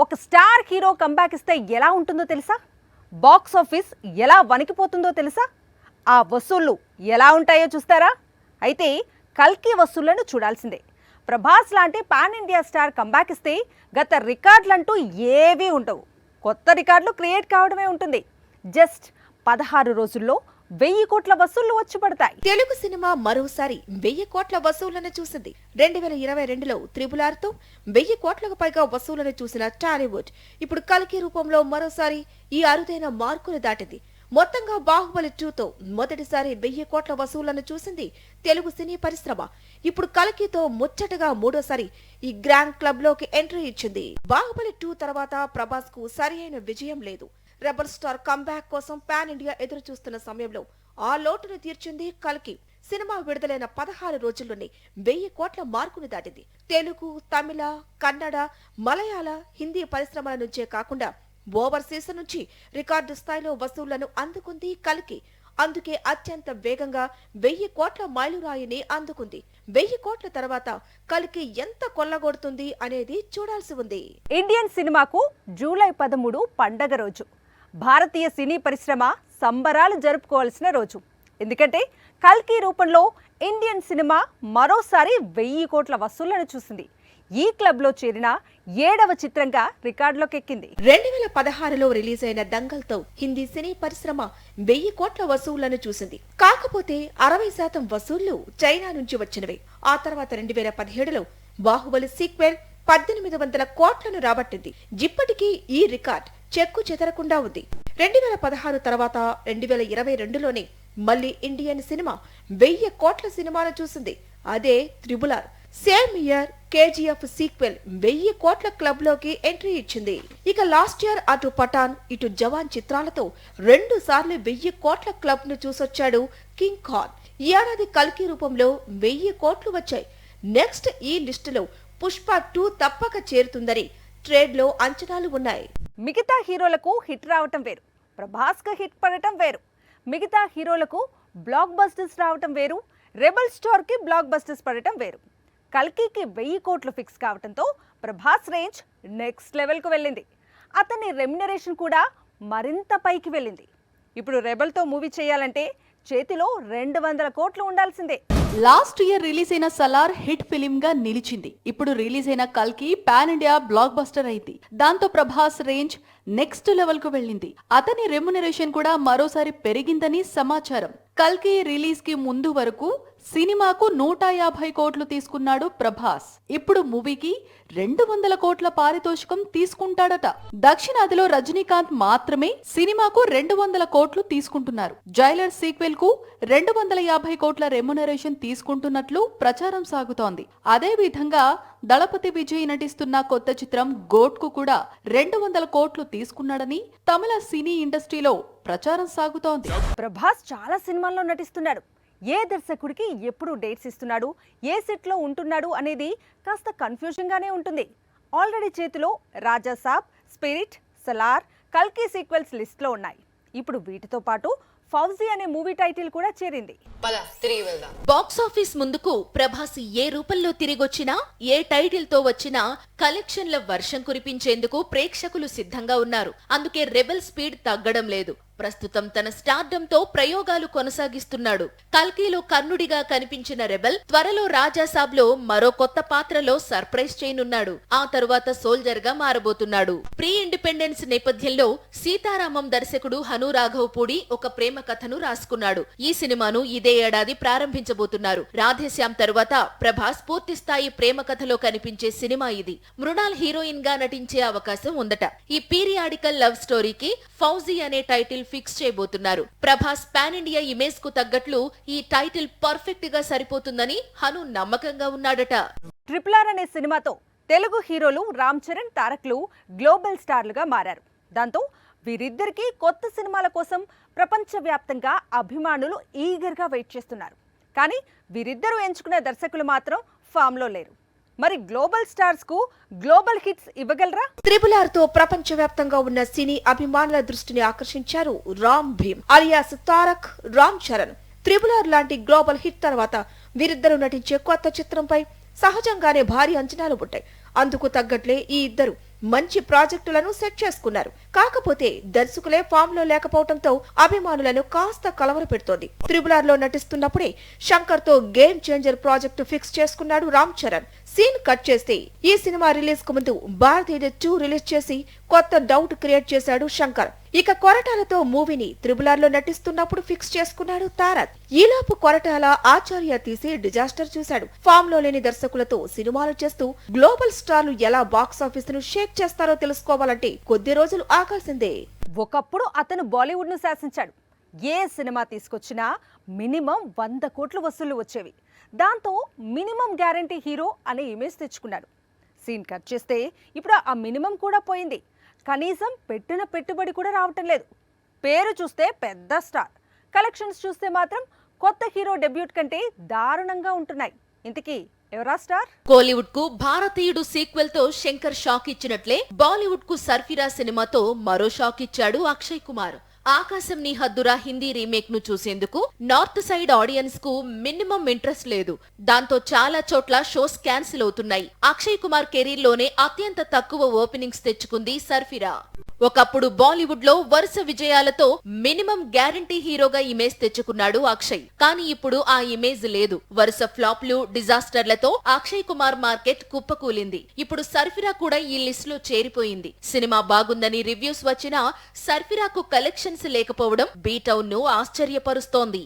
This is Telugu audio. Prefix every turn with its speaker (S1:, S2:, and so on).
S1: ఒక స్టార్ హీరో కంబ్యాక్ ఇస్తే ఎలా ఉంటుందో తెలుసా? బాక్స్ ఆఫీస్ ఎలా వణికిపోతుందో తెలుసా? ఆ వసూళ్లు ఎలా ఉంటాయో చూస్తారా? అయితే కల్కి వసూళ్లను చూడాల్సిందే. ప్రభాస్ లాంటి పాన్ ఇండియా స్టార్ కంబ్యాక్ ఇస్తే గత రికార్డులంటూ ఏవీ ఉండవు. కొత్త రికార్డులు క్రియేట్ కావడమే ఉంటుంది. జస్ట్ 16 రోజుల్లో 1000 కోట్ల వసూళ్లు వచ్చి పడతాయి.
S2: తెలుగు సినిమా మరోసారి 1000 కోట్ల వసూళ్లను చూసింది. 2022లో RRR తో 1000 కోట్లకు పైగా వసూళ్లను చూసిన టాలీవుడ్ ఇప్పుడు కల్కి రూపంలో మరోసారి ఈ అరుదైన మార్కును దాటింది. మొత్తంగా బాహుబలి 2తో మొదటిసారి 1000 కోట్ల వసూళ్లను చూసింది తెలుగు సినీ పరిశ్రమ. ఇప్పుడు కల్కితో ముచ్చటగా మూడోసారి ఈ గ్రాండ్ క్లబ్ లోకి ఎంట్రీ ఇచ్చింది. బాహుబలి 2 తర్వాత ప్రభాస్ కు సరైన విజయం లేదు. రెబల్ స్టార్ కంబ్యాక్ కోసం పాన్ ఇండియా ఎదురు చూస్తున్న సమయంలో ఆ లోటును తీర్చింది కల్కి. సినిమా విడుదలైన 16 రోజుల్లోనే 1000 కోట్ల మార్కును దాటింది. తెలుగు, తమిళ, కన్నడ, మలయాళ, హిందీ పరిశ్రమల నుంచే కాకుండా ఓవర్సీస్ నుంచి రికార్డు స్థాయిలో వసూళ్లను అందుకుంది కల్కి. అందుకే అత్యంత వేగంగా 1000 కోట్ల మైలురాయిని అందుకుంది. 1000 కోట్ల తర్వాత కల్కి ఎంత కొల్లగొడుతుంది అనేది చూడాల్సి ఉంది.
S1: ఇండియన్ సినిమాకు జూలై 13 పండగ రోజు. భారతీయ సినీ పరిశ్రమ సంబరాలు జరుపుకోవాల్సిన రోజు. ఎందుకంటే కల్కి రూపంలో ఇండియన్ సినిమా మరోసారి 1000 కోట్ల వసూళ్లను చూసింది. ఈ క్లబ్ లో చేరిన 7వ చిత్రంగా రికార్డులోకి ఎక్కింది.
S2: 2016లో రిలీజ్ అయిన దంగల్తో హిందీ సినీ పరిశ్రమ 1000 కోట్ల వసూళ్లను చూసింది. కాకపోతే 60% వసూళ్లు చైనా నుంచి వచ్చినవే. ఆ తర్వాత 2017లో బాహుబలి సీక్వెల్ 1800 కోట్లను రాబట్టింది. ఇప్పటికీ ఈ రికార్డ్ చెక్కు చెదరకుండా ఉంది. 2016 తర్వాత 2022లోనే మళ్లీ ఇండియన్ సినిమా 1000 కోట్ల సినిమాను చూసింది. అదే RRR. Same year KGF sequel 1000 కోట్ల క్లబ్ లోకి ఎంట్రీ ఇచ్చింది. ఇక లాస్ట్ ఇయర్ అటు పఠాన్ ఇటు జవాన్ చిత్రాలతో 2 సార్లు 1000 కోట్ల క్లబ్ ను చూసొచ్చాడు కింగ్ ఖాన్. ఈ ఏడాది కల్కి రూపంలో 1000 కోట్లు వచ్చాయి. నెక్స్ట్ ఈ లిస్టులో పుష్ప 2 తప్పక చేరుతుందని ట్రేడ్ లో అంచనాలు ఉన్నాయి.
S1: మిగతా హీరోలకు హిట్ రావటం వేరు, ప్రభాస్ కు హిట్ పడటం వేరు. మిగతా హీరోలకు బ్లాక్ బస్టర్స్ రావటం వేరు, రెబల్ స్టార్ కి బ్లాక్ బస్టర్స్ పడటం వేరు. కల్కికి 1000 కోట్లు ఫిక్స్ కావడంతో ప్రభాస్ రేంజ్ నెక్స్ట్ లెవెల్కు వెళ్ళింది. అతని రెమ్యునరేషన్ కూడా మరింత పైకి వెళ్ళింది. ఇప్పుడు రెబల్తో మూవీ చేయాలంటే చేతిలో 200 కోట్లు ఉండాల్సిందే.
S3: లాస్ట్ ఇయర్ రిలీజ్ అయిన సలార్ హిట్ ఫిలిం గా నిలిచింది. ఇప్పుడు రిలీజ్ అయిన కల్కి పాన్ ఇండియా బ్లాక్ బస్టర్ అయింది. దాంతో ప్రభాస్ రేంజ్ నెక్స్ట్ లెవెల్ కు వెళ్ళింది. అతని రెమ్యునరేషన్ కూడా మరోసారి పెరిగిందని సమాచారం. కల్కి రిలీజ్ కి ముందు వరకు సినిమాకు 150 కోట్లు తీసుకున్నాడు ప్రభాస్. ఇప్పుడు మూవీకి 200 కోట్ల పారితోషికం తీసుకుంటాడట. దక్షిణాదిలో రజనీకాంత్ మాత్రమే సినిమాకు 200 కోట్లు తీసుకుంటున్నారు. జైలర్ సీక్వెల్ కు 250 కోట్ల రెమ్యునరేషన్ తీసుకుంటున్నట్లు ప్రచారం సాగుతోంది. అదే విధంగా దళపతి విజయ్ నటిస్తున్న కొత్త చిత్రం గోట్ కు కూడా 200 కోట్లు తీసుకున్నాడని తమిళ సినీ ఇండస్ట్రీలో ప్రచారం సాగుతోంది.
S1: ప్రభాస్ చాలా సినిమాల్లో నటిస్తున్నాడు. ఏ దర్శకుడికి ఎప్పుడు డేట్స్ ఇస్తున్నాడు, ఏ సెట్ లో ఉంటున్నాడు అనేది కాస్త కన్ఫ్యూజన్ గానే ఉంటుంది. ఆల్రెడీ చేతిలో రాజాసాబ్, స్పిరిట్, సలార్, కల్కి సీక్వెల్స్ లిస్ట్ లో ఉన్నాయి. ఇప్పుడు వీటితో పాటు ఫౌజీ అనే మూవీ టైటిల్ కూడా చేరింది.
S2: బాక్స్ ఆఫీస్ ముందుకు ప్రభాస్ ఏ రూపంలో తిరిగొచ్చినా, ఏ టైటిల్ తో వచ్చినా కలెక్షన్ల వర్షం కురిపించేందుకు ప్రేక్షకులు సిద్ధంగా ఉన్నారు. అందుకే రెబెల్ స్పీడ్ తగ్గడం లేదు. ప్రస్తుతం తన స్టార్డమ్ తో ప్రయోగాలు కొనసాగిస్తున్నాడు. కల్కీలో కర్ణుడిగా కనిపించిన రెబెల్ త్వరలో రాజాసాబ్ లో మరో కొత్త పాత్రలో సర్ప్రైజ్ చేయనున్నాడు. ఆ తరువాత సోల్జర్ గా మారబోతున్నాడు. ప్రీ ఇండిపెండెన్స్ నేపథ్యంలో సీతారామం దర్శకుడు హను రాఘవపూడి ఒక ప్రేమ కథను రాసుకున్నాడు. ఈ సినిమాను ఇదే ఏడాది ప్రారంభించబోతున్నారు. రాధేశ్యామ్ తరువాత ప్రభాస్ పూర్తిస్థాయి ప్రేమ కథలో కనిపించే సినిమా ఇది. మృణాల్ హీరోయిన్ గా నటించే అవకాశం ఉందట. ఈ పీరియాడికల్ లవ్ స్టోరీకి ఫౌజీ అనే టైటిల్ ఫిక్స్ చేయబోతున్నారు. ప్రభాస్ పాన్ ఇండియా ఇమేజ్ కు తగ్గట్లు ఈ టైటిల్ పర్ఫెక్ట్ గా సరిపోతుందని హను నమ్మకంగా ఉన్నాడట.
S1: RRR అనే సినిమాతో తెలుగు హీరోలు రామ్ చరణ్, తారక్లు గ్లోబల్ స్టార్లుగా మారారు. దాంతో వీరిద్దరికీ కొత్త సినిమాల కోసం ప్రపంచవ్యాప్తంగా అభిమానులు ఈగర్ గా వెయిట్ చేస్తున్నారు. కానీ వీరిద్దరూ ఎంచుకున్న దర్శకులు మాత్రం ఫామ్ లో లేరు. మరి గ్లోబల్ స్టార్స్ కు గ్లోబల్ హిట్స్ ఇవ్వగలరా?
S2: RRR తో ప్రపంచవ్యాప్తంగా ఉన్న సినీ అభిమానుల దృష్టిని ఆకర్షించారు రామ్ భీమ్ అలియాస్ తారక్, రామ్ చరణ్. RRR లాంటి గ్లోబల్ హిట్ తర్వాత వీరిద్దరూ నటించే కొత్త చిత్రంపై సహజంగానే భారీ అంచనాలు ఉంటాయి. అందుకు తగ్గట్లే ఈ ఇద్దరు మంచి ప్రాజెక్టులను సెట్ చేసుకున్నారు. కాకపోతే దర్శకులే ఫామ్ లో లేకపోవడంతో అభిమానులను కాస్త కలవరపెడుతోంది. త్రిబుల్ లో నటిస్తున్నప్పుడే శంకర్ తో గేమ్ చేంజర్ ప్రాజెక్టు ఫిక్స్ చేసుకున్నాడు రామ్ చరణ్. సీన్ కట్ చేస్తే ఈ సినిమా రిలీజ్ కు ముందు భారతీయ 2 రిలీజ్ చేసి కొత్త డౌట్ క్రియేట్ చేశాడు శంకర్. ఇక కొరటాలతో మూవీని త్రిబుల్ లో నటిస్తున్నప్పుడు ఫిక్స్ చేసుకున్నాడు తారక్. ఈలోపు కొరటాల ఆచార్య తీసి డిజాస్టర్ చూశాడు. ఫామ్ లో లేని దర్శకులతో సినిమాలు చేస్తూ గ్లోబల్ స్టార్లు ఎలా బాక్స్ ఆఫీస్ ను షేక్ చేస్తారో తెలుసుకోవాలంటే కొద్ది రోజులు ఆగాల్సిందే.
S1: ఒకప్పుడు అతను బాలీవుడ్ ను శాసించాడు. ఏ సినిమా తీసుకొచ్చినా మినిమం 100 కోట్లు వసూళ్లు వచ్చేవి. దాంతో మినిమం గ్యారంటీ హీరో అనే ఇమేజ్ తెచ్చుకున్నాడు. సీన్ కట్ చేస్తే ఇప్పుడు ఆ మినిమం కూడా పోయింది. కనీసం పెట్టిన పెట్టుబడి కూడా రావటం లేదు. పేరు చూస్తే పెద్ద స్టార్, కలెక్షన్స్ చూస్తే మాత్రం కొత్త హీరో డెబ్యూట్ కంటే దారుణంగా ఉంటున్నాయి. ఇంతకీ ఎవరా స్టార్?
S4: కోలీవుడ్ కు భారతీయుడు సీక్వెల్ తో శంకర్ షాక్ ఇచ్చినట్లే బాలీవుడ్ కు సర్ఫిరా సినిమాతో మరో షాక్ ఇచ్చాడు అక్షయ్ కుమార్. ఆకాశం నీ హద్దురా హిందీ రీమేక్ ను చూసేందుకు నార్త్ సైడ్ ఆడియన్స్ కు మినిమం ఇంట్రెస్ట్ లేదు. దాంతో చాలా చోట్ల షోస్ క్యాన్సిల్ అవుతున్నాయి. అక్షయ్ కుమార్ కెరీర్ లోనే అత్యంత తక్కువ ఓపెనింగ్స్ తెచ్చుకుంది సర్ఫిరా. ఒకప్పుడు బాలీవుడ్ లో వరుస విజయాలతో మినిమం గ్యారంటీ హీరోగా ఇమేజ్ తెచ్చుకున్నాడు అక్షయ్. కానీ ఇప్పుడు ఆ ఇమేజ్ లేదు. వరుస ఫ్లాప్లు, డిజాస్టర్లతో అక్షయ్ కుమార్ మార్కెట్ కుప్పకూలింది. ఇప్పుడు సర్ఫిరా కూడా ఈ లిస్ట్ లో చేరిపోయింది. సినిమా బాగుందని రివ్యూస్ వచ్చినా సర్ఫిరాకు కలెక్షన్స్ లేకపోవడం బీ టౌన్ ను ఆశ్చర్యపరుస్తోంది.